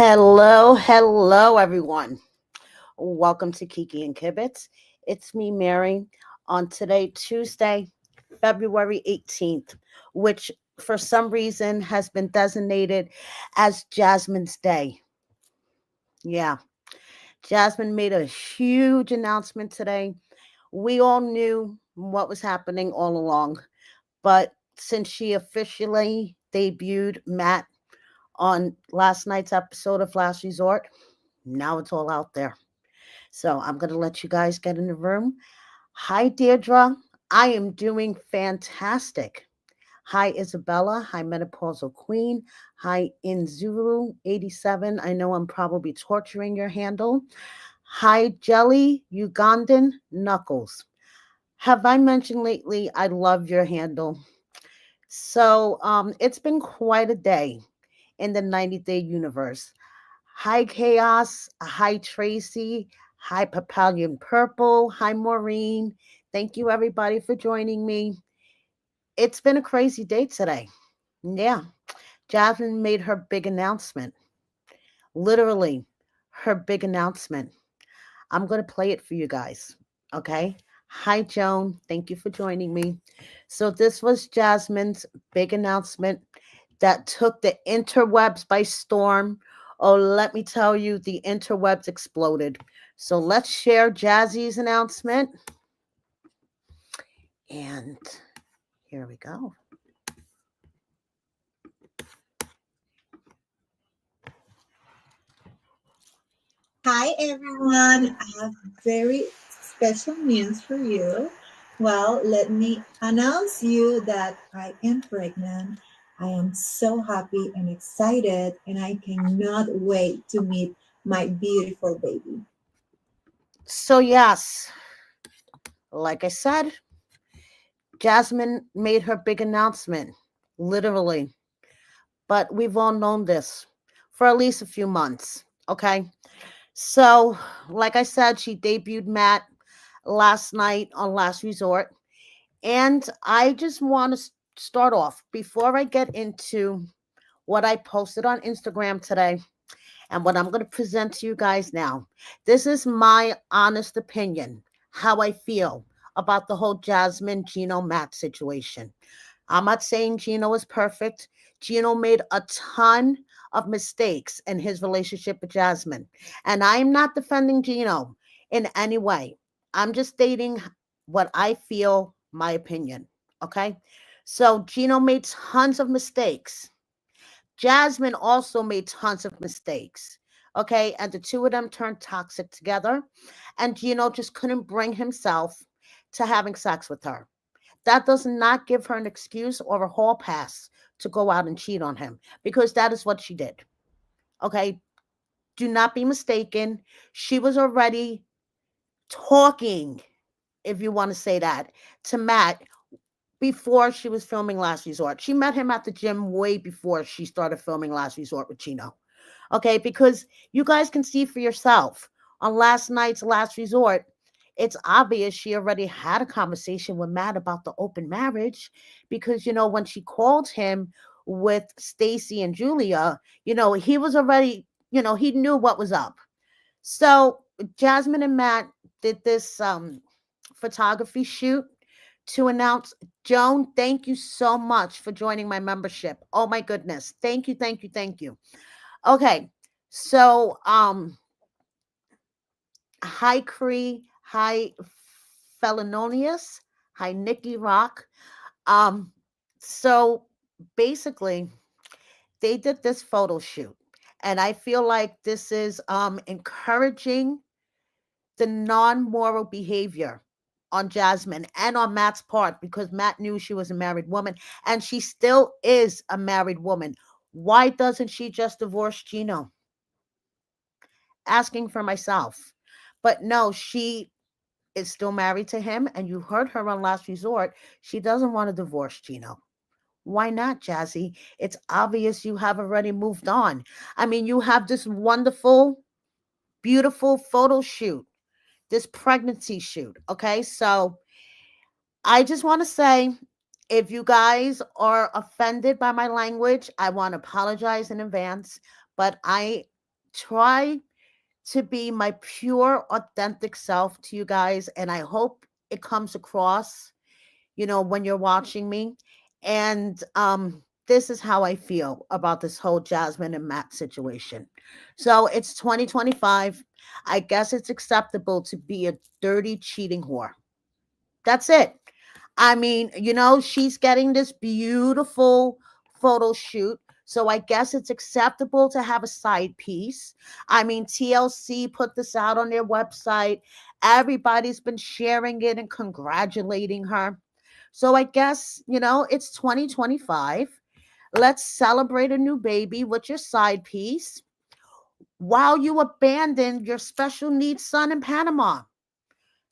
Hello, everyone. Welcome to Kiki and Kibitz. It's me, Mary, on today, Tuesday, February 18th, which for some reason has been designated as Jasmine's Day. Yeah, Jasmine made a huge announcement today. We all knew what was happening all along, but since she officially debuted Matt on last night's episode of Last Resort, now it's all out there. So I'm going to let you guys get in the room. Hi, Deirdre. I am doing fantastic. Hi, Isabella. Hi, Menopausal Queen. Hi, Inzuru87. I know I'm probably torturing your handle. Hi, Jelly Ugandan Knuckles. Have I mentioned lately I love your handle? So it's been quite a day in the 90-day universe. Hi, Chaos. Hi, Tracy. Hi, Papalion Purple. Hi, Maureen. Thank you, everybody, for joining me. It's been a crazy day today. Yeah. Jasmine made her big announcement. Literally, her big announcement. I'm going to play it for you guys. Okay. Hi, Joan. Thank you for joining me. So, this was Jasmine's big announcement that took the interwebs by storm. Oh, let me tell you, the interwebs exploded. So let's share Jazzy's announcement. And here we go. Hi everyone, I have very special news for you. Well, let me announce you that I am pregnant. I am so happy and excited and I cannot wait to meet my beautiful baby. So, yes, like I said, Jasmine made her big announcement, literally. But we've all known this for at least a few months. Okay. So, like I said, she debuted Matt last night on Last Resort. And I just want to start off before I get into what I posted on Instagram today and what I'm going to present to you guys now. This is my honest opinion, how I feel about the whole Jasmine Gino Matt situation. I'm not saying Gino is perfect. Gino made a ton of mistakes in his relationship with Jasmine. And I'm not defending Gino in any way. I'm just stating what I feel, my opinion. Okay. So Gino made tons of mistakes. Jasmine also made tons of mistakes. Okay. And the two of them turned toxic together. And Gino just couldn't bring himself to having sex with her. That does not give her an excuse or a hall pass to go out and cheat on him because that is what she did. Okay. Do not be mistaken. She was already talking, if you want to say that, to Matt before she was filming Last Resort. She met him at the gym way before she started filming Last Resort with Chino. Okay, because you guys can see for yourself on last night's Last Resort, it's obvious she already had a conversation with Matt about the open marriage because, when she called him with Stacey and Julia, he was already, he knew what was up. So Jasmine and Matt did this photography shoot to announce. Joan, thank you so much for joining my membership. Oh my goodness. Thank you, thank you, thank you. Okay. So hi Cree, hi Felononius, hi Nikki Rock. Um so basically they did this photo shoot and I feel like this is encouraging the non-moral behavior on Jasmine and on Matt's part because Matt knew she was a married woman and she still is a married woman. Why doesn't she just divorce Gino? Asking for myself. But no, she is still married to him. And you heard her on Last Resort. She doesn't want to divorce Gino. Why not, Jazzy? It's obvious you have already moved on. I mean, you have this wonderful, beautiful photo shoot, this pregnancy shoot. Okay. So I just want to say if you guys are offended by my language, I want to apologize in advance. But I try to be my pure, authentic self to you guys. And I hope it comes across, when you're watching me. And this is how I feel about this whole Jasmine and Matt situation. So it's 2025. I guess it's acceptable to be a dirty, cheating whore. That's it. I mean, she's getting this beautiful photo shoot. So I guess it's acceptable to have a side piece. I mean, TLC put this out on their website. Everybody's been sharing it and congratulating her. So I guess, it's 2025. Let's celebrate a new baby with your side piece while you abandon your special needs son in Panama.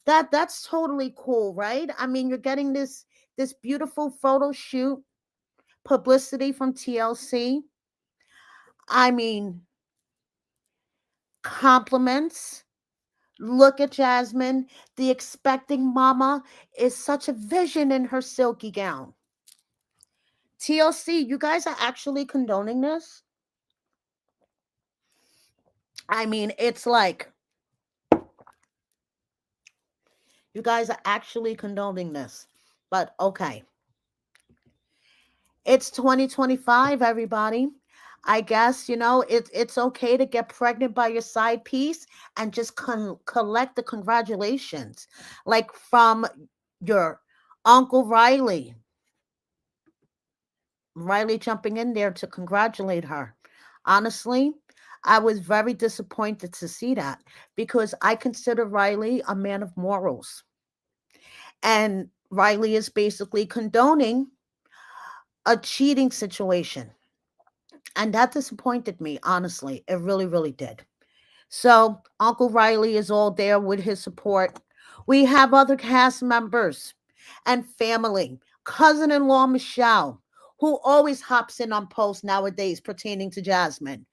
That's totally cool, right? I mean, you're getting this beautiful photo shoot publicity from TLC. I mean, compliments. Look at Jasmine. The expecting mama is such a vision in her silky gown. TLC, you guys are actually condoning this? I mean, it's like you guys are actually condoning this. But okay. It's 2025, everybody. I guess, it's okay to get pregnant by your side piece and just collect the congratulations. Like from your Uncle Riley. Riley jumping in there to congratulate her. Honestly, I was very disappointed to see that because I consider Riley a man of morals. And Riley is basically condoning a cheating situation. And that disappointed me, honestly. It really, really did. So Uncle Riley is all there with his support. We have other cast members and family. Cousin in law Michelle, who always hops in on posts nowadays pertaining to Jasmine.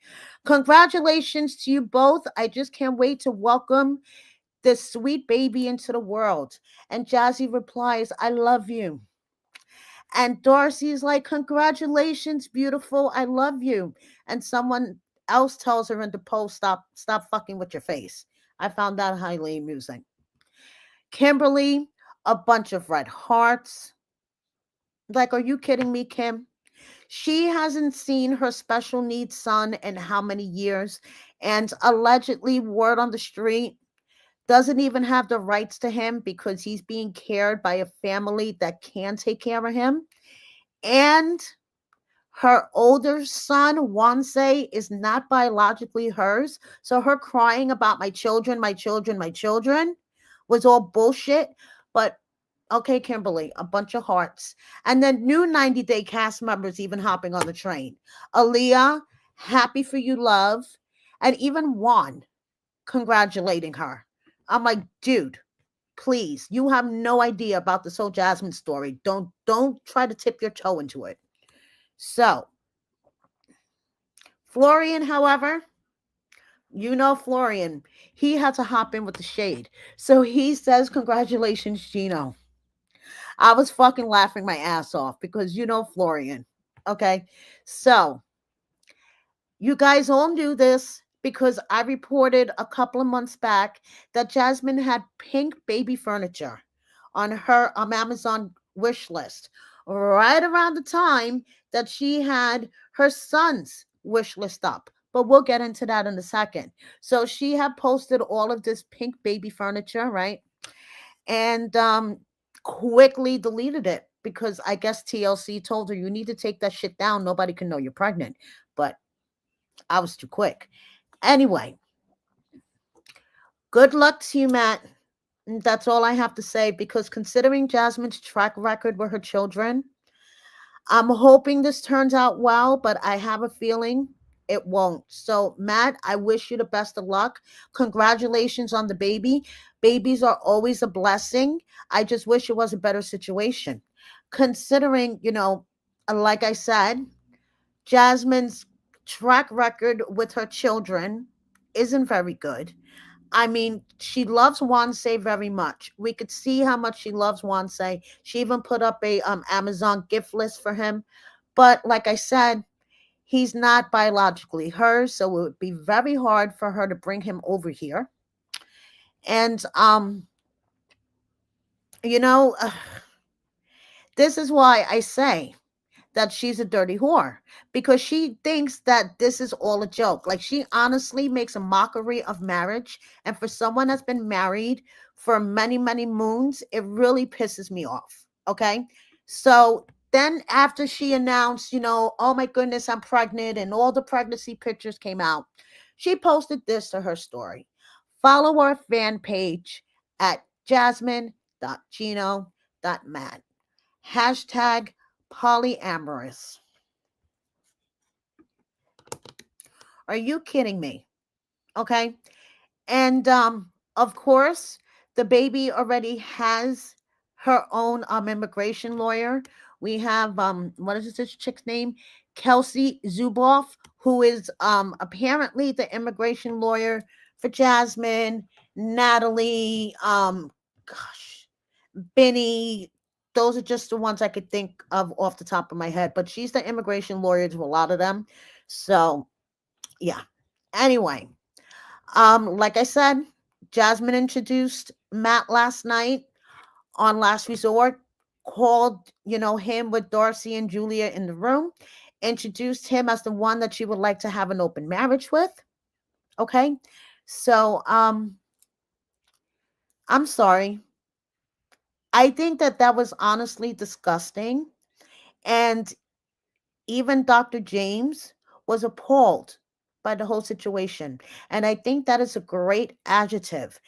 Congratulations to you both. I just can't wait to welcome this sweet baby into the world. And Jazzy replies, I love you. And Darcy's like, congratulations, beautiful. I love you. And someone else tells her in the post, stop fucking with your face. I found that highly amusing. Kimberly, a bunch of red hearts. Like, are you kidding me, Kim? She hasn't seen her special needs son in how many years? And allegedly, word on the street, doesn't even have the rights to him because he's being cared by a family that can take care of him. And her older son, Wanse, is not biologically hers. So her crying about my children, my children, my children was all bullshit. But okay, Kimberly, a bunch of hearts. And then new 90-day cast members even hopping on the train. Aaliyah, happy for you, love. And even Juan congratulating her. I'm like, dude, please, you have no idea about this whole Jasmine story. Don't try to tip your toe into it. So Florian, however, Florian, he had to hop in with the shade. So he says, congratulations, Gino. I was fucking laughing my ass off because Florian. Okay. So you guys all knew this because I reported a couple of months back that Jasmine had pink baby furniture on her Amazon wish list right around the time that she had her son's wish list up. But we'll get into that in a second. So she had posted all of this pink baby furniture, right? And quickly deleted it because I guess TLC told her you need to take that shit down. Nobody can know you're pregnant. But I was too quick. Anyway, good luck to you, Matt. That's all I have to say because considering Jasmine's track record with her children, I'm hoping this turns out well, but I have a feeling it won't. So, Matt, I wish you the best of luck. Congratulations on the baby. Babies are always a blessing. I just wish it was a better situation. Considering, like I said, Jasmine's track record with her children isn't very good. I mean, she loves Wanse very much. We could see how much she loves Wanse. She even put up a Amazon gift list for him. But like I said, He's not biologically hers, so it would be very hard for her to bring him over here. And you know, this is why I say that she's a dirty whore, because she thinks that this is all a joke. Like, she honestly makes a mockery of marriage. And for someone that's been married for many, many moons, it really pisses me off. Okay. So then after she announced, oh my goodness, I'm pregnant, and all the pregnancy pictures came out, she posted this to her story. Follow our fan page at jasmine.gino.mat. Hashtag polyamorous. Are you kidding me? Okay. And of course, the baby already has her own immigration lawyer. We have what is this chick's name? Kelsey Zuboff, who is apparently the immigration lawyer for Jasmine, Natalie, gosh, Benny. Those are just the ones I could think of off the top of my head. But she's the immigration lawyer to a lot of them. So yeah. Anyway, like I said, Jasmine introduced Matt last night on Last Resort, called, him with Darcy and Julia in the room, introduced him as the one that she would like to have an open marriage with. Okay. So, I'm sorry. I think that that was honestly disgusting. And even Dr. James was appalled by the whole situation. And I think that is a great adjective.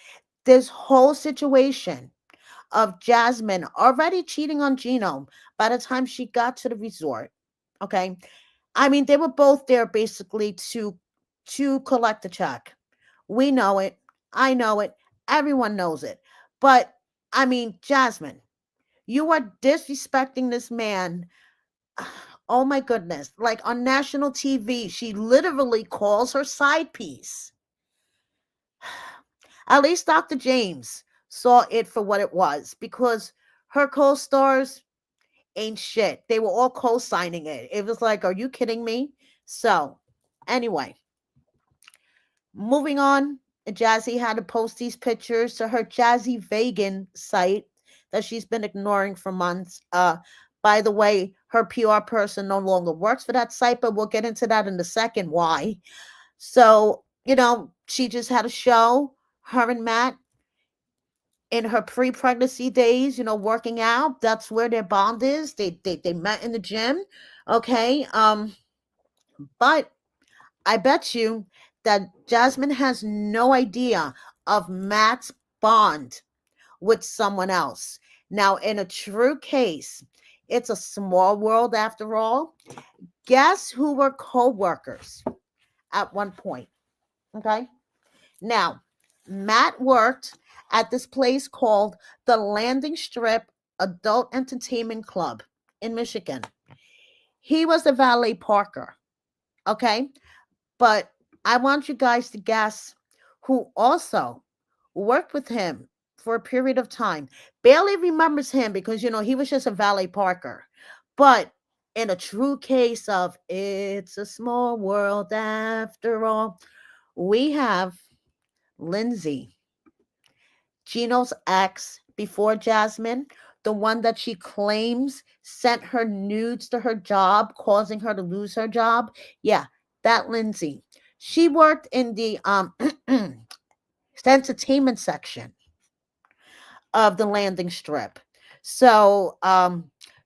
This whole situation of Jasmine already cheating on Gino by the time she got to the resort. Okay. I mean, they were both there basically to collect the check. We know it. I know it. Everyone knows it. But I mean, Jasmine, you are disrespecting this man. Oh my goodness. Like, on national TV, she literally calls her side piece. At least Dr. James saw it for what it was, because her co stars ain't shit. They were all co signing it. It was like, are you kidding me? So, anyway, moving on. Jazzy had to post these pictures to her Jazzy Vegan site that she's been ignoring for months. By the way, her PR person no longer works for that site, but we'll get into that in a second. Why? So, she just had a show, her and Matt, in her pre-pregnancy days, working out. That's where their bond is. They met in the gym. Okay. But I bet you that Jasmine has no idea of Matt's bond with someone else. Now, in a true case, it's a small world after all. Guess who were co-workers at one point? Okay. Now, Matt worked at this place called the Landing Strip Adult Entertainment Club in Michigan. He was the valet parker. Okay. But I want you guys to guess who also worked with him for a period of time. Barely remembers him because, he was just a valet parker. But in a true case of it's a small world after all, we have Lindsay, Gino's ex before Jasmine, the one that she claims sent her nudes to her job, causing her to lose her job. Yeah, that Lindsay. She worked in the entertainment section of the landing strip. So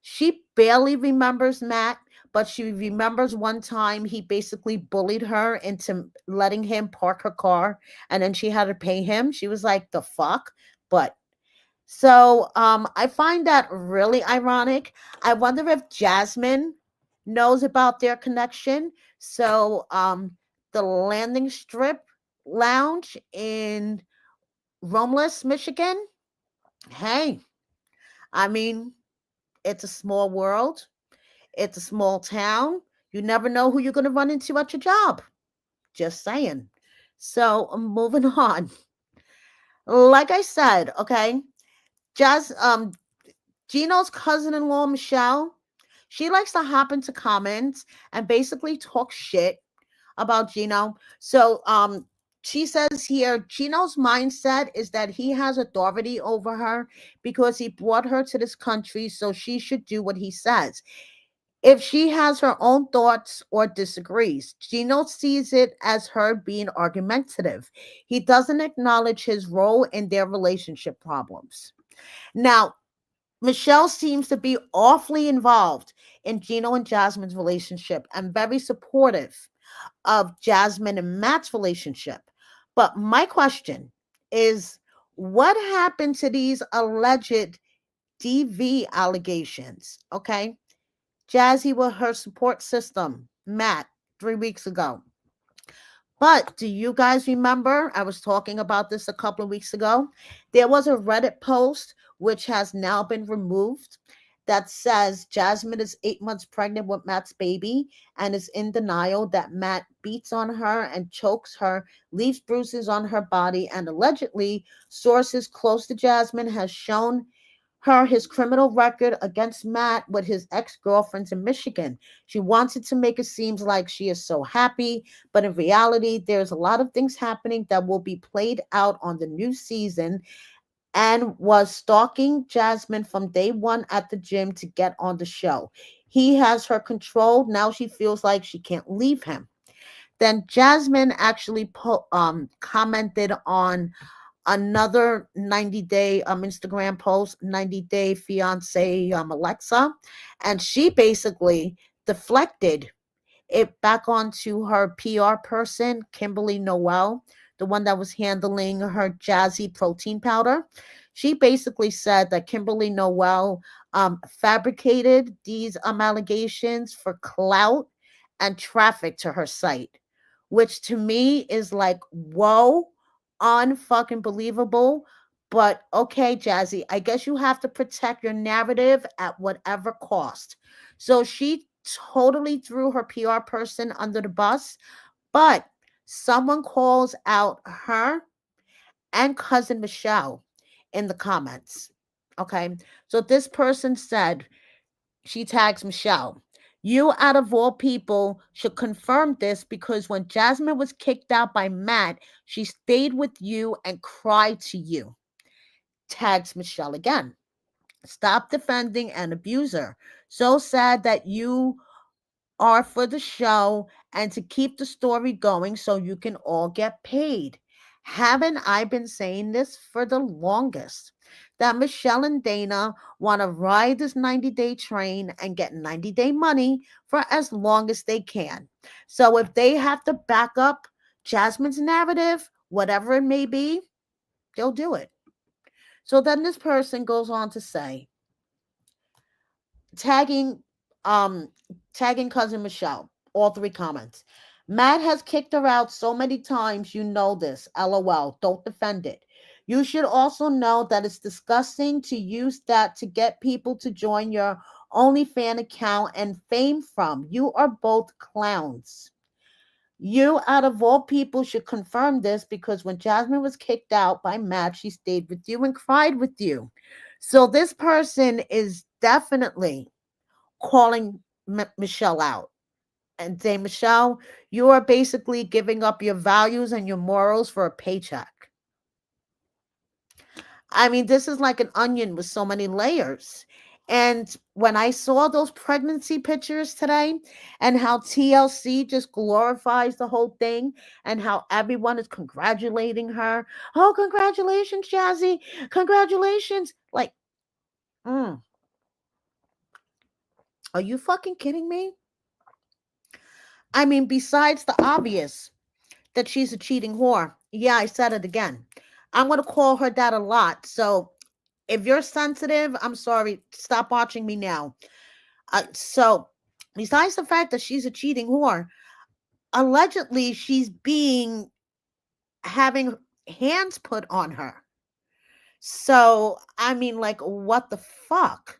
she barely remembers Matt, but she remembers one time he basically bullied her into letting him park her car, and then she had to pay him. She was like, the fuck? But so I find that really ironic. I wonder if Jasmine knows about their connection. So the landing strip lounge in Romulus, Michigan. Hey, I mean, it's a small world. It's a small town. You never know who you're going to run into at your job. Just saying. So, moving on. Like I said, okay, just Gino's cousin-in-law Michelle, She likes to hop into comments and basically talk shit about Gino. So she says here Gino's mindset is that he has authority over her because he brought her to this country, so she should do what he says. If she has her own thoughts or disagrees, Gino sees it as her being argumentative. He doesn't acknowledge his role in their relationship problems. Now, Michelle seems to be awfully involved in Gino and Jasmine's relationship and very supportive of Jasmine and Matt's relationship. But my question is, what happened to these alleged DV allegations? Okay. Jazzy with her support system, Matt, 3 weeks ago. But do you guys remember? I was talking about this a couple of weeks ago. There was a Reddit post which has now been removed that says Jasmine is 8 months pregnant with Matt's baby and is in denial that Matt beats on her and chokes her, leaves bruises on her body, and allegedly sources close to Jasmine has shown her his criminal record against Matt with his ex-girlfriends in Michigan. She wanted to make it seem like she is so happy, but in reality, there's a lot of things happening that will be played out on the new season, and was stalking Jasmine from day one at the gym to get on the show. He has her controlled. Now she feels like she can't leave him. Then Jasmine actually commented on another 90-day Instagram post, 90-day fiance Alexa, and she basically deflected it back onto her PR person, Kimberly Noel, the one that was handling her Jazzy protein powder. She basically said that Kimberly Noel fabricated these allegations for clout and traffic to her site, which to me is like, whoa, unfucking believable. But okay, Jazzy, I guess you have to protect your narrative at whatever cost. So she totally threw her PR person under the bus, but someone calls out her and cousin Michelle in the comments. Okay. So this person said, she tags Michelle. You, out of all people, should confirm this because when Jasmine was kicked out by Matt, she stayed with you and cried to you. Tags Michelle again. Stop defending an abuser. So sad that you are for the show and to keep the story going so you can all get paid. Haven't I been saying this for the longest? That Michelle and Dana want to ride this 90-day train and get 90-day money for as long as they can. So if they have to back up Jasmine's narrative, whatever it may be, they'll do it. So then this person goes on to say, tagging um tagging cousin Michelle, all three comments. Matt has kicked her out so many times, you know this. LOL. Don't defend it. You should also know that it's disgusting to use that to get people to join your OnlyFans account and fame from. You are both clowns. You, out of all people, should confirm this because when Jasmine was kicked out by Matt, she stayed with you and cried with you. So this person is definitely calling Michelle out and say, Michelle, you are basically giving up your values and your morals for a paycheck. I mean, this is like an onion with so many layers. And when I saw those pregnancy pictures today and how TLC just glorifies the whole thing and how everyone is congratulating her. Oh, congratulations, Jazzy. Congratulations. Like, are you fucking kidding me? I mean, besides the obvious that she's a cheating whore. Yeah, I said it again. I'm going to call her that a lot. So if you're sensitive, I'm sorry. Stop watching me now. So besides the fact that she's a cheating whore, allegedly she's being having hands put on her. So, I mean, like, what the fuck?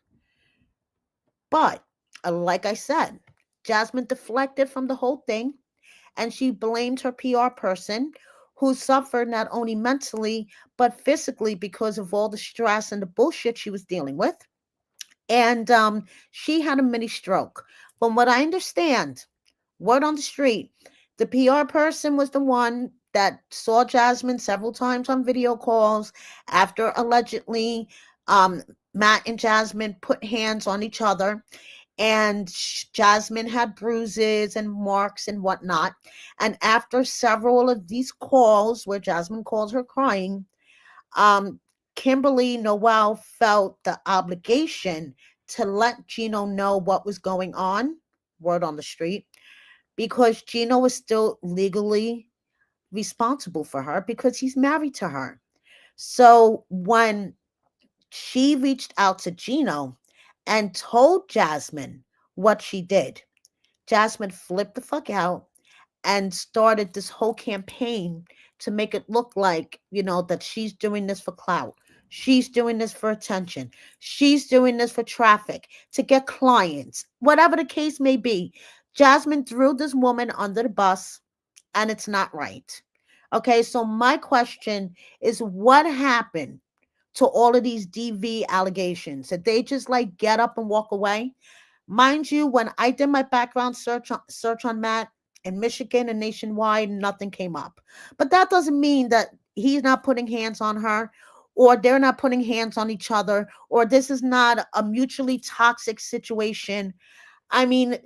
But, like I said, Jasmine deflected from the whole thing and she blamed her PR person who suffered not only mentally but physically because of all the stress and the bullshit she was dealing with. And she had a mini stroke. From what I understand, word on the street, the PR person was the one that saw Jasmine several times on video calls after allegedly um, Matt and Jasmine put hands on each other. And Jasmine had bruises and marks and whatnot. And after several of these calls where Jasmine calls her crying, um, Kimberly Noel felt the obligation to let Gino know what was going on, word on the street, because Gino was still legally responsible for her because he's married to her. So when she reached out to Gino and told Jasmine what she did, Jasmine flipped the fuck out and started this whole campaign to make it look like, that she's doing this for clout. She's doing this for attention. She's doing this for traffic, to get clients, whatever the case may be. Jasmine threw this woman under the bus, and it's not right. Okay, so my question is, what happened to all of these DV allegations? Did they just like get up and walk away? Mind you, when I did my background search on Matt in Michigan and nationwide, nothing came up. But that doesn't mean that he's not putting hands on her, or they're not putting hands on each other, or this is not a mutually toxic situation. I mean,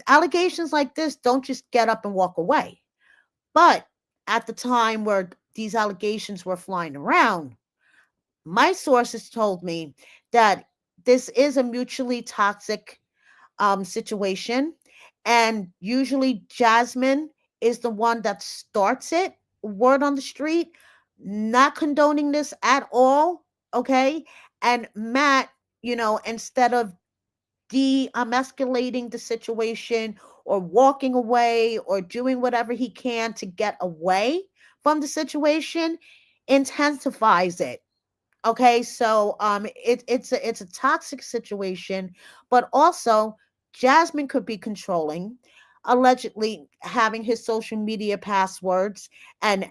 allegations like this don't just get up and walk away. But at the time where these allegations were flying around, my sources told me that this is a mutually toxic situation. And usually Jasmine is the one that starts it, word on the street, not condoning this at all. Okay. And Matt, instead of de-escalating the situation or walking away or doing whatever he can to get away from the situation, intensifies it. Okay, so it's a toxic situation, but also Jasmine could be controlling, allegedly having his social media passwords and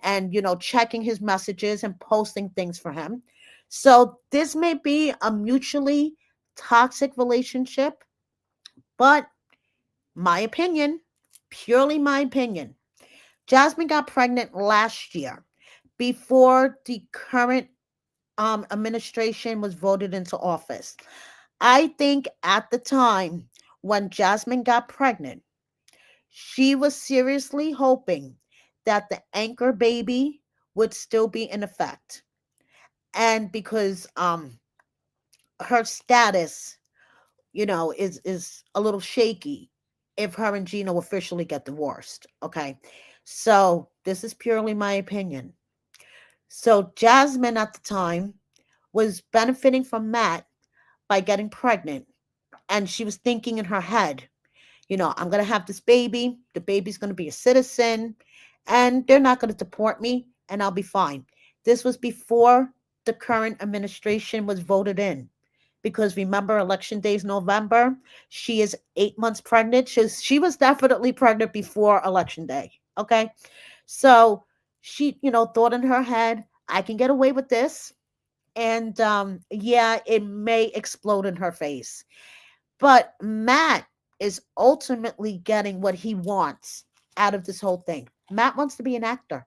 checking his messages and posting things for him. So this may be a mutually toxic relationship, but my opinion, purely my opinion, Jasmine got pregnant last year before the current administration was voted into office. I think at the time when Jasmine got pregnant, she was seriously hoping that the anchor baby would still be in effect. And because her status, is a little shaky if her and Gino officially get divorced. Okay. So this is purely my opinion. So Jasmine at the time was benefiting from Matt by getting pregnant. And she was thinking in her head, I'm going to have this baby. The baby's going to be a citizen and they're not going to deport me and I'll be fine. This was before the current administration was voted in. Because remember, election day is November. She is 8 months pregnant. She was definitely pregnant before election day. Okay. So she, thought in her head, I can get away with this. And yeah, it may explode in her face. But Matt is ultimately getting what he wants out of this whole thing. Matt wants to be an actor.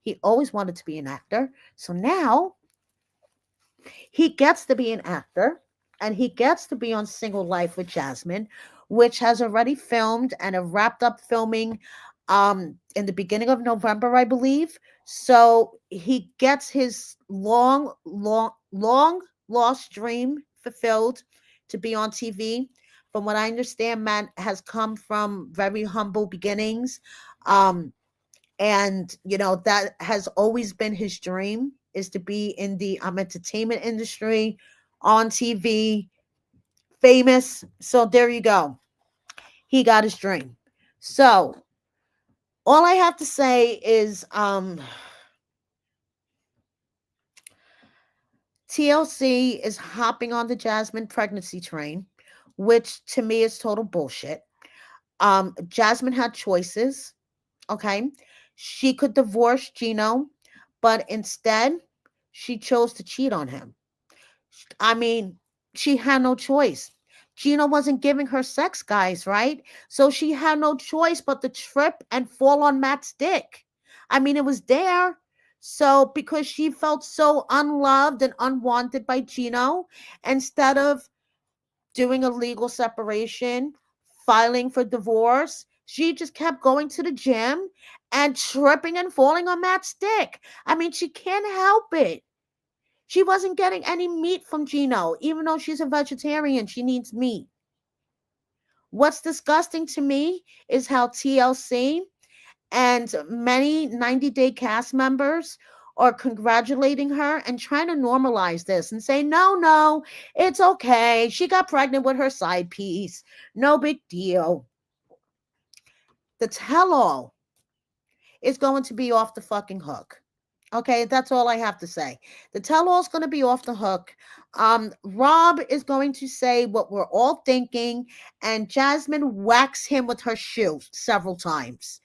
He always wanted to be an actor. So now he gets to be an actor and he gets to be on Single Life with Jasmine, which has already filmed and have wrapped up filming in the beginning of November, I believe. So he gets his long lost dream fulfilled to be on TV. From what I understand, Matt has come from very humble beginnings. Um, and that has always been his dream, is to be in the entertainment industry, on TV, famous. So there you go, he got his dream. So all I have to say is TLC is hopping on the Jasmine pregnancy train, which to me is total bullshit. Jasmine had choices. Okay, she could divorce Gino, but instead she chose to cheat on him. I mean, she had no choice. Gino wasn't giving her sex, guys, right? So she had no choice but to trip and fall on Matt's dick. I mean, it was there. So because she felt so unloved and unwanted by Gino, instead of doing a legal separation, filing for divorce, she just kept going to the gym and tripping and falling on Matt's dick. I mean, she can't help it. She wasn't getting any meat from Gino, even though she's a vegetarian. She needs meat. What's disgusting to me is how TLC and many 90 Day cast members are congratulating her and trying to normalize this and say, no, no, it's okay. She got pregnant with her side piece. No big deal. The tell all is going to be off the fucking hook. Okay, that's all I have to say. The tell all is going to be off the hook. Rob is going to say what we're all thinking, and Jasmine whacks him with her shoe several times.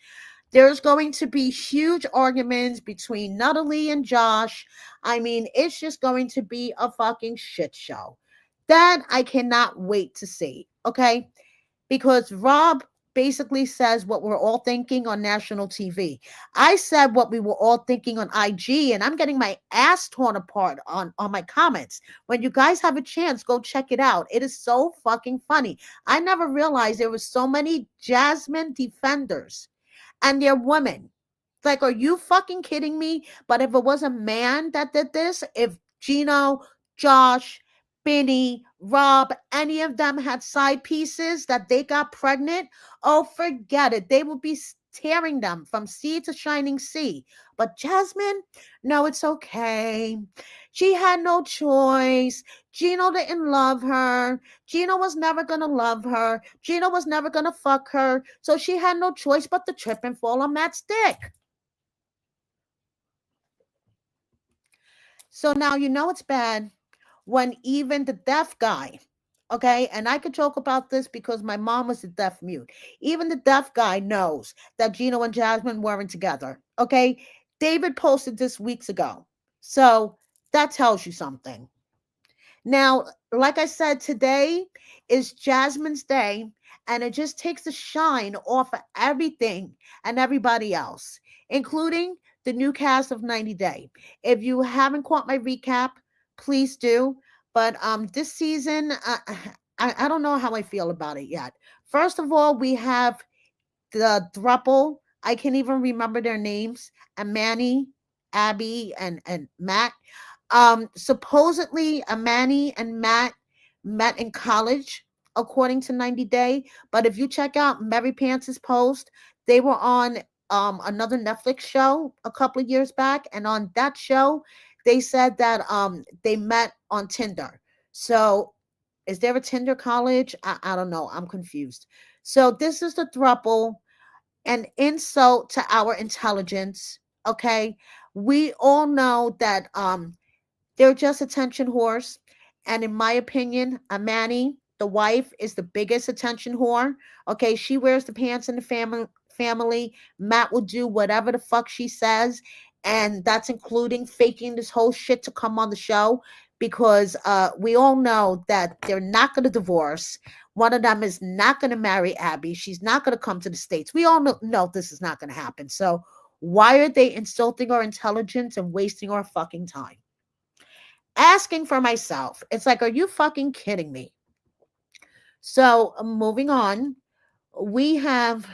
There's going to be huge arguments between Natalie and Josh. I mean, it's just going to be a fucking shit show. That I cannot wait to see. Okay, because Rob basically says what we're all thinking on national TV. I said what we were all thinking on IG, and I'm getting my ass torn apart on my comments. When you guys have a chance, go check it out. It is so fucking funny. I never realized there was so many Jasmine defenders, and they're women. It's like, are you fucking kidding me? But if it was a man that did this, if Gino, Josh, Benny, Rob, any of them had side pieces that they got pregnant, oh, forget it. They would be tearing them from sea to shining sea. But Jasmine, no, it's okay. She had no choice. Gino didn't love her. Gino was never going to love her. Gino was never going to fuck her. So she had no choice but to trip and fall on Matt's dick. So now you know it's bad when even the deaf guy, okay, and I could joke about this because my mom was a deaf mute. Even the deaf guy knows that Gino and Jasmine weren't together, okay? David posted this weeks ago. So that tells you something. Now, like I said, today is Jasmine's day, and it just takes the shine off of everything and everybody else, including the new cast of 90 Day. If you haven't caught my recap, please do. But this season, I don't know how I feel about it yet. First of all, we have the thruple. I can't even remember their names. And Manny, Abby, and Matt. Supposedly, Manny and Matt met in college, according to 90 Day. But if you check out Mary Pants's post, they were on another Netflix show a couple of years back, and on that show, they said that they met on Tinder. So, is there a Tinder college? I don't know. I'm confused. So this is the thruple, an insult to our intelligence. Okay, we all know that they're just attention whores. And in my opinion, Amani, the wife, is the biggest attention whore. Okay, she wears the pants in the family. Matt will do whatever the fuck she says. And that's including faking this whole shit to come on the show because we all know that they're not going to divorce. One of them is not going to marry Abby. She's not going to come to the States. We all know this is not going to happen. So why are they insulting our intelligence and wasting our fucking time? Asking for myself. It's like, are you fucking kidding me? So, moving on, we have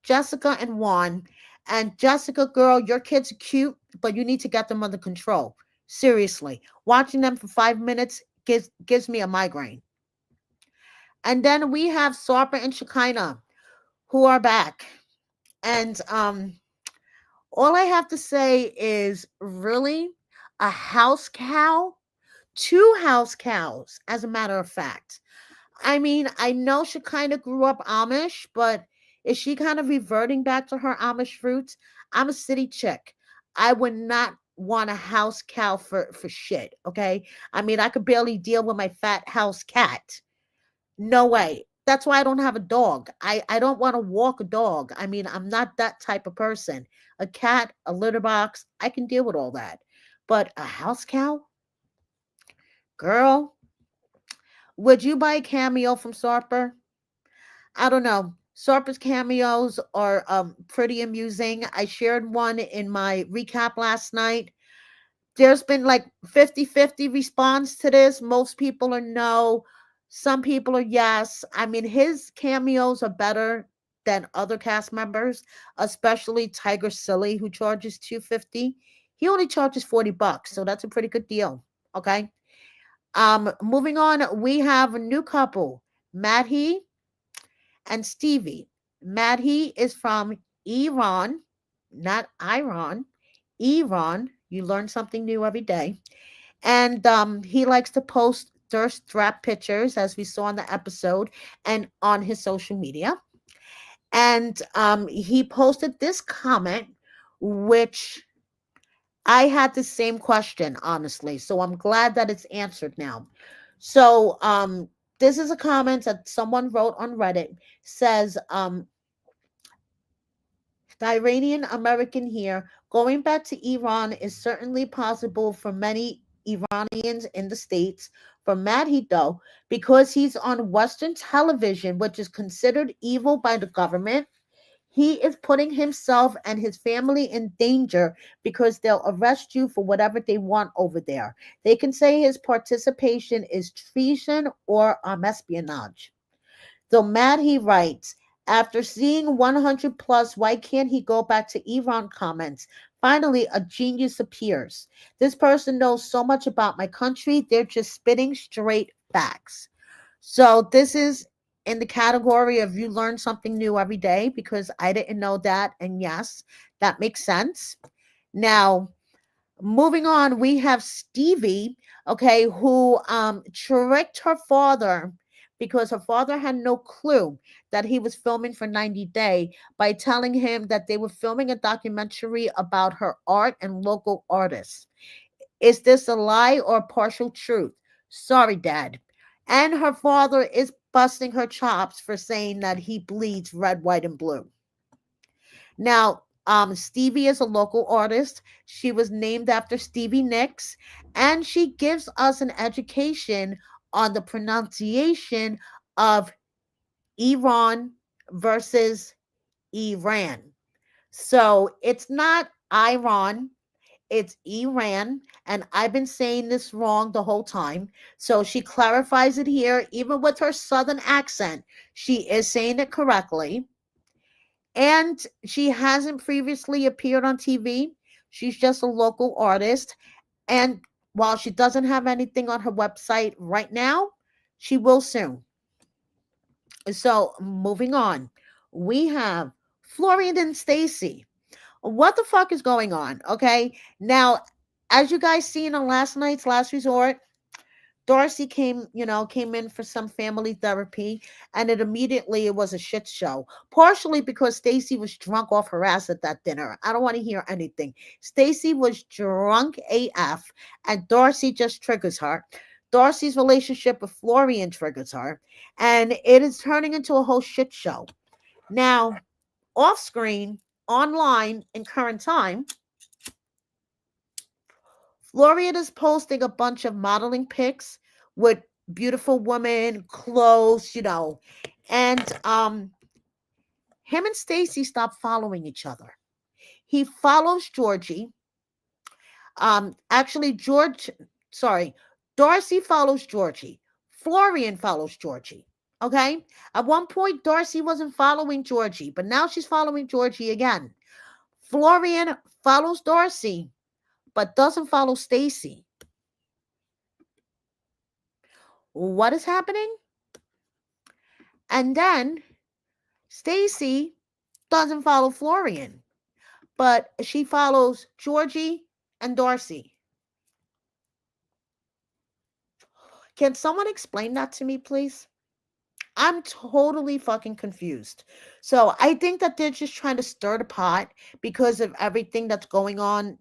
Jessica and Juan. And Jessica, girl, your kids are cute, but you need to get them under control. Seriously. Watching them for 5 minutes gives me a migraine. And then we have Sarpa and Shekinah, who are back. And all I have to say is really a house cow, two house cows, as a matter of fact. I mean, I know she kind of grew up Amish, but is she kind of reverting back to her Amish roots? I'm a city chick. I would not want a house cow for shit, okay? I mean, I could barely deal with my fat house cat. No way. That's why I don't have a dog. I don't want to walk a dog. I mean, I'm not that type of person. A cat, a litter box, I can deal with all that. But a house cow? Girl, Would you buy a cameo from Sarper? I don't know. Sarper's cameos are pretty amusing. I shared one in my recap last night. There's been like 50-50 response to this. Most people are no. Some people are yes. I mean, his cameos are better than other cast members, especially Tiger Silly, who charges 250. He only charges $40, so that's a pretty good deal. Okay. Moving on, we have a new couple, Matty and Stevie. Matty is from Iran, not Iran. Iran. You learn something new every day. And he likes to post thirst trap pictures, as we saw in the episode, and on his social media. And he posted this comment, which I had the same question, honestly. So I'm glad that it's answered now. So this is a comment that someone wrote on Reddit. Says, the Iranian American here, going back to Iran is certainly possible for many Iranians in the States. For Madhi, though, because he's on Western television, which is considered evil by the government, he is putting himself and his family in danger because they'll arrest you for whatever they want over there. They can say his participation is treason or espionage. So mad he writes, after seeing 100 plus, why can't he go back to Iran comments? Finally, a genius appears. This person knows so much about my country, they're just spitting straight facts. So this is in the category of you learn something new every day because I didn't know that. And yes, that makes sense. Now, moving on, we have Stevie, okay, who tricked her father because her father had no clue that he was filming for 90 Day by telling him that they were filming a documentary about her art and local artists. Is this a lie or partial truth? Sorry, Dad. And her father is busting her chops for saying that he bleeds red, white, and blue. Now, Stevie is a local artist. She was named after Stevie Nicks, and she gives us an education on the pronunciation of Iran versus Iran. So it's not Iran, it's Iran. And I've been saying this wrong the whole time. So she clarifies it here, even with her southern accent. She is saying it correctly. And she hasn't previously appeared on TV. She's just a local artist. And while she doesn't have anything on her website right now, she will soon. So, moving on, we have Florian and Stacey. What the fuck is going on? Okay. Now, as you guys seen on last night's Last Resort, Darcy came in for some family therapy, and it was a shit show. Partially because Stacy was drunk off her ass at that dinner. I don't want to hear anything. Stacy was drunk AF, and Darcy just triggers her. Darcy's relationship with Florian triggers her, and it is turning into a whole shit show. Now, off screen, online, in current time, Florian is posting a bunch of modeling pics with beautiful women, clothes, and him and Stacy stopped following each other. He follows Georgie. Actually, Darcy follows Georgie. Florian follows Georgie. Okay. At one point, Darcy wasn't following Georgie, but now she's following Georgie again. Florian follows Darcy, but doesn't follow Stacy. What is happening? And then Stacy doesn't follow Florian, but she follows Georgie and Darcy. Can someone explain that to me, please? I'm totally fucking confused. So I think that they're just trying to stir the pot because of everything that's going on,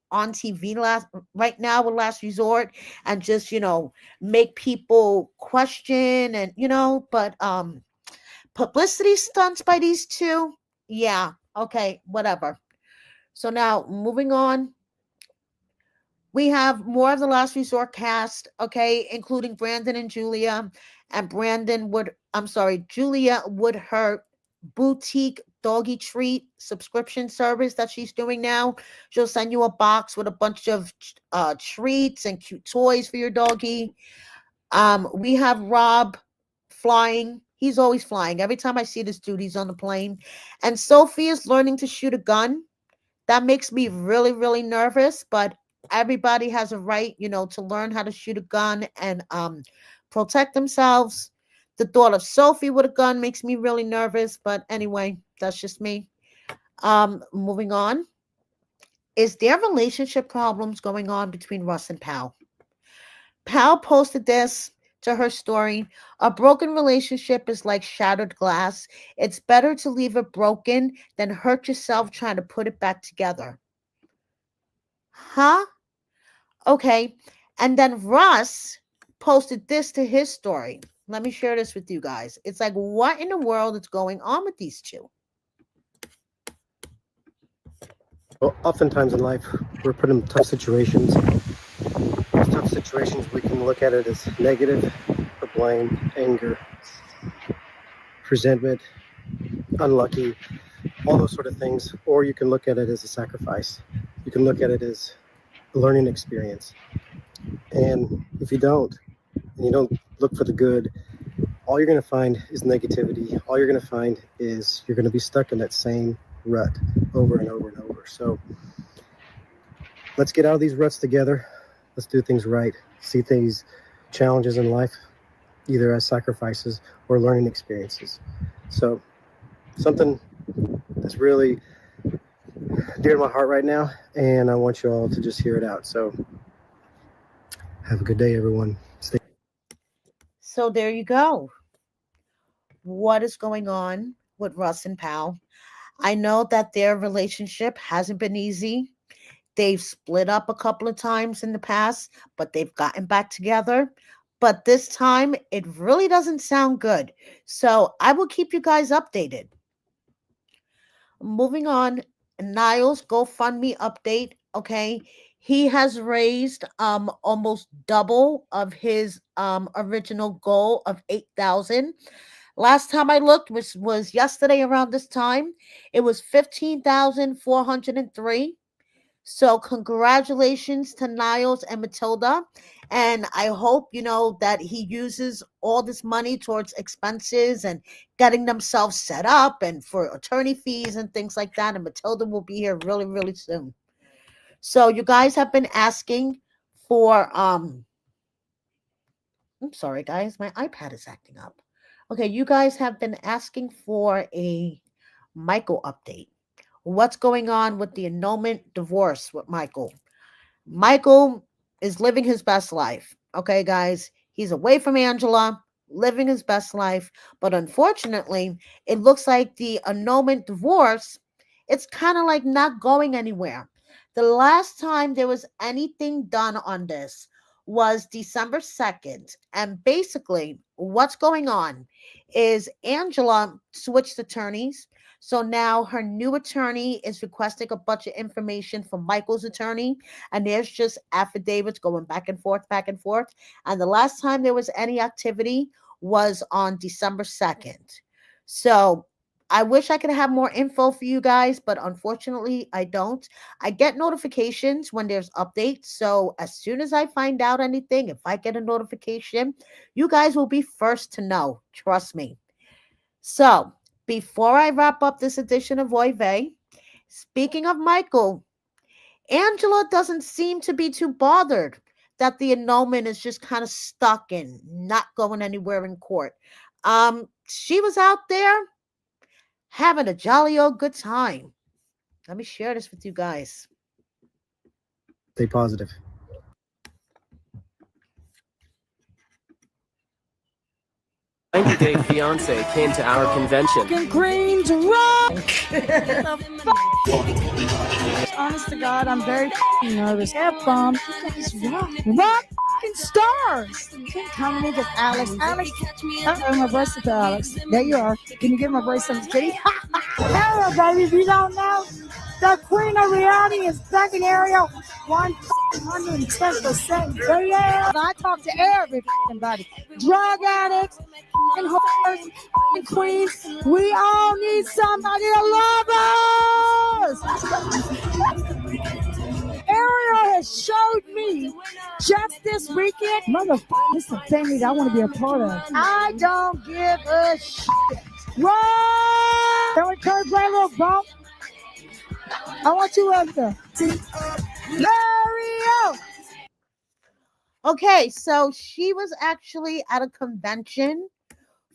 on TV right now with Last Resort, and just, make people question and, but publicity stunts by these two. Yeah, okay, whatever. So now moving on, We have more of the Last Resort cast, okay, including Brandon and Julia. And Julia Woodhurt boutique doggy treat subscription service that she's doing now. She'll send you a box with a bunch of treats and cute toys for your doggy. We have Rob flying. He's always flying. Every time I see this dude, he's on the plane. And Sophie is learning to shoot a gun. That makes me really, really nervous, but everybody has a right, to learn how to shoot a gun and protect themselves. The thought of Sophie with a gun makes me really nervous, but anyway, that's just me. Moving on. Is there relationship problems going on between Russ and Pal? Pal posted this to her story. A broken relationship is like shattered glass. It's better to leave it broken than hurt yourself trying to put it back together. Huh? Okay. And then Russ posted this to his story. Let me share this with you guys. It's like, what in the world is going on with these two? Well, oftentimes in life, we're put in tough situations. Those tough situations, we can look at it as negative, or blame, anger, resentment, unlucky, all those sort of things. Or you can look at it as a sacrifice. You can look at it as a learning experience. And if you don't, and you don't look for the good, all you're going to find is negativity. All you're going to find is you're going to be stuck in that same rut over and over and over. So let's get out of these ruts together. Let's do things right. See these challenges in life either as sacrifices or learning experiences. So something that's really dear to my heart right now, and I want you all to just hear it out. So have a good day, everyone. Stay. So there you go. What is going on with Russ and Pal? I know that their relationship hasn't been easy. They've split up a couple of times in the past, but they've gotten back together. But this time, it really doesn't sound good. So I will keep you guys updated. Moving on, Niall's GoFundMe update. Okay, he has raised almost double of his original goal of 8,000. Last time I looked, which was yesterday around this time, it was 15,403. So congratulations to Niles and Matilda. And I hope, that he uses all this money towards expenses and getting themselves set up and for attorney fees and things like that. And Matilda will be here really, really soon. So you guys have been asking for I'm sorry guys, my iPad is acting up. Okay, you guys have been asking for a Michael update. What's going on with the annulment divorce with Michael? Michael is living his best life. Okay, guys, he's away from Angela, living his best life. But unfortunately, it looks like the annulment divorce, it's kind of like not going anywhere. The last time there was anything done on this was December 2nd. And basically, what's going on is Angela switched attorneys. So now her new attorney is requesting a bunch of information from Michael's attorney, and there's just affidavits going back and forth, back and forth. And the last time there was any activity was on December 2nd. So I wish I could have more info for you guys, but unfortunately I don't. I get notifications when there's updates. So as soon as I find out anything, if I get a notification, you guys will be first to know. Trust me. So before I wrap up this edition of Oy Vey, speaking of Michael, Angela doesn't seem to be too bothered that the annulment is just kind of stuck and not going anywhere in court. She was out there having a jolly old good time. Let me share this with you guys. Stay positive. My 90-day fiance came to our convention. Greens rock! Honest to God, I'm very nervous. F-bomb. You guys rock. Rock stars! You can't come to me with Alex. Alex, my bracelet to Alex. There you are. Can you give my bracelet to Kitty? Hello, baby. If you don't know, the queen of reality is back in Ariel. One 110%. Yeah. I talk to everybody. Drug addicts and whores and queens. We all need somebody to love us. Ariel has showed me just this weekend. Motherfucker, this is a family that I want to be a part of. I don't give a shit. Run! Can we encourage my little bump? I want you up there. Ariel! Okay, so she was actually at a convention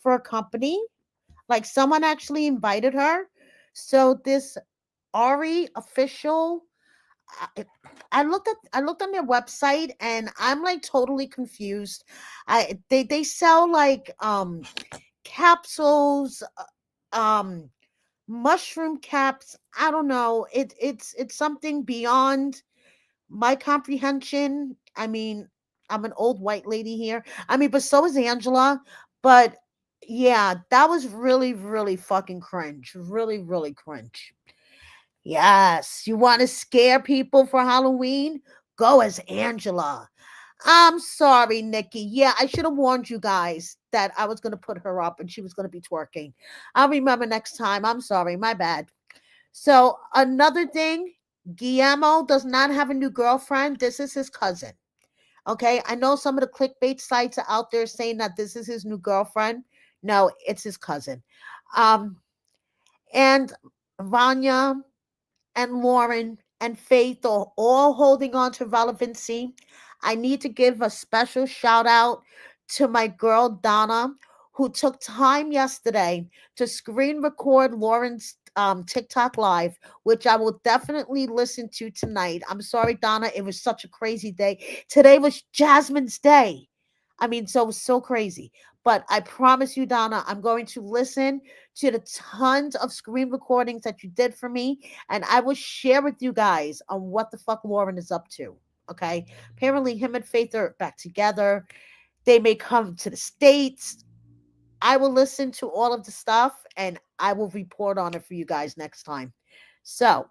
for a company. Like someone actually invited her. So this Ari official, I, I looked on their website and I'm like totally confused. They sell like capsules, mushroom caps. I don't know. It's something beyond my comprehension. I mean, I'm an old white lady here. I mean, but so is Angela. But yeah, that was really, really fucking cringe. Really, really cringe. Yes, you want to scare people for Halloween? Go as Angela. I'm sorry, Nikki. Yeah, I should have warned you guys that I was going to put her up and she was going to be twerking. I'll remember next time. I'm sorry. My bad. So, another thing, Guillermo does not have a new girlfriend. This is his cousin. Okay. I know some of the clickbait sites are out there saying that this is his new girlfriend. No, it's his cousin. Um, and Vanya and Lauren and Faith are all holding on to relevancy. I need to give a special shout out to my girl Donna, who took time yesterday to screen record Lauren's TikTok live, which I will definitely listen to tonight. I'm sorry, Donna, it was such a crazy day. Today was Jasmine's day. I mean, so it was so crazy. But I promise you, Donna, I'm going to listen to the tons of screen recordings that you did for me, and I will share with you guys on what the fuck Lauren is up to. Okay. Apparently, him and Faith are back together. They may come to the States. I will listen to all of the stuff and I will report on it for you guys next time. So,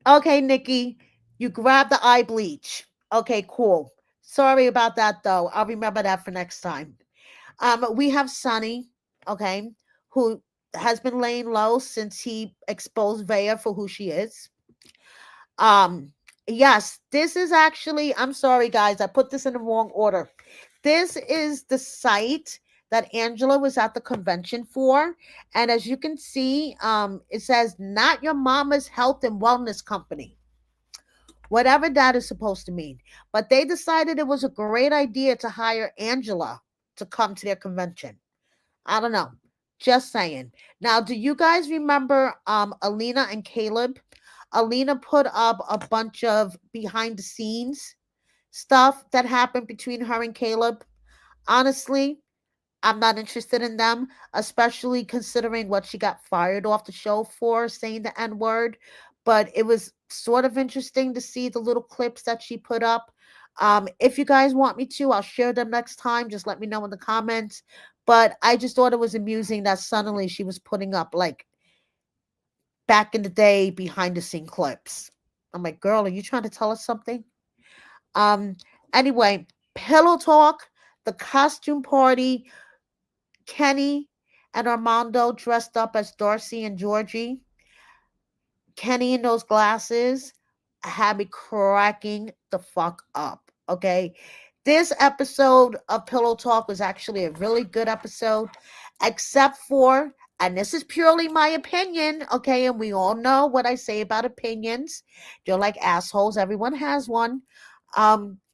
okay, Nikki, you grab the eye bleach. Okay, cool. Sorry about that though. I'll remember that for next time. We have Sonny, okay, who has been laying low since he exposed Vaya for who she is. Um, yes, this is actually, I'm sorry guys, I put this in the wrong order. This is the site that Angela was at the convention for. And as you can see, it says not your mama's health and wellness company. Whatever that is supposed to mean. But they decided it was a great idea to hire Angela to come to their convention. I don't know. Just saying. Now, do you guys remember Alina and Caleb? Alina put up a bunch of behind the scenes stuff that happened between her and Caleb. Honestly, I'm not interested in them, especially considering what she got fired off the show for saying the N word. But it was sort of interesting to see the little clips that she put up. If you guys want me to, I'll share them next time. Just let me know in the comments. But I just thought it was amusing that suddenly she was putting up like back in the day behind the scene clips. I'm like, girl, are you trying to tell us something? Um, anyway, pillow talk, the costume party, Kenny and Armando dressed up as Darcy and Georgie. Kenny in those glasses had me cracking the fuck up. Okay. This episode of Pillow Talk was actually a really good episode, except for, and this is purely my opinion, okay, and we all know what I say about opinions. They're like assholes. Everyone has one.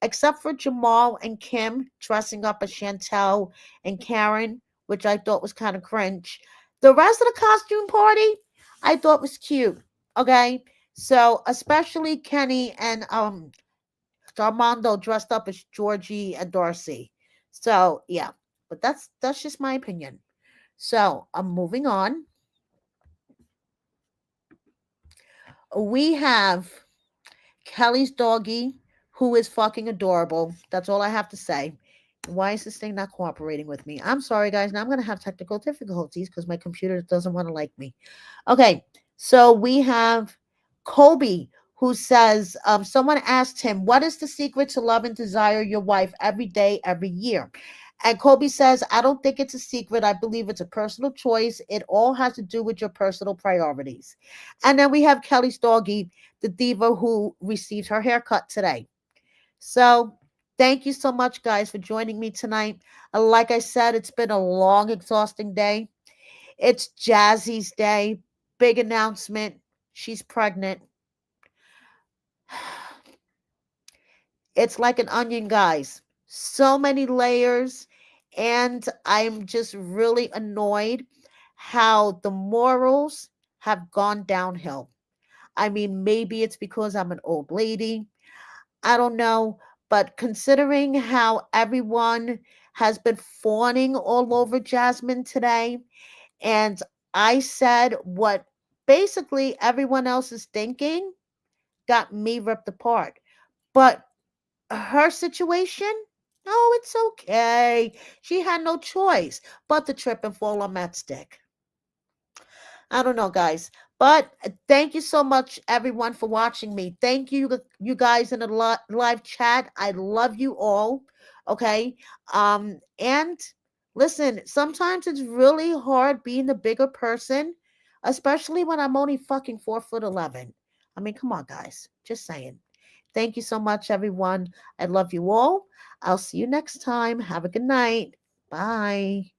Except for Jamal and Kim dressing up as Chantel and Karen, which I thought was kind of cringe. The rest of the costume party, I thought was cute. Okay. So especially Kenny and Armando dressed up as Georgie and Darcy. So yeah, but that's just my opinion. So I'm moving on. We have Kelly's doggy, who is fucking adorable. That's all I have to say. Why is this thing not cooperating with me? I'm sorry, guys. Now I'm going to have technical difficulties because my computer doesn't want to like me. Okay, so we have Colby, who says, someone asked him, what is the secret to love and desire your wife every day, every year? And Kobe says, I don't think it's a secret. I believe it's a personal choice. It all has to do with your personal priorities. And then we have Kelly's doggy, the diva who received her haircut today. So thank you so much, guys, for joining me tonight. Like I said, it's been a long, exhausting day. It's Jazzy's day. Big announcement. She's pregnant. It's like an onion, guys. So many layers. And I'm just really annoyed how the morals have gone downhill. I mean, maybe it's because I'm an old lady. I don't know. But considering how everyone has been fawning all over Jasmine today, and I said what basically everyone else is thinking, got me ripped apart. But her situation, oh, it's okay. She had no choice but to trip and fall on that stick. I don't know, guys. But thank you so much, everyone, for watching me. Thank you, you guys in the live chat. I love you all. Okay. And listen, sometimes it's really hard being the bigger person, especially when I'm only fucking 4'11". I mean, come on, guys. Just saying. Thank you so much, everyone. I love you all. I'll see you next time. Have a good night. Bye.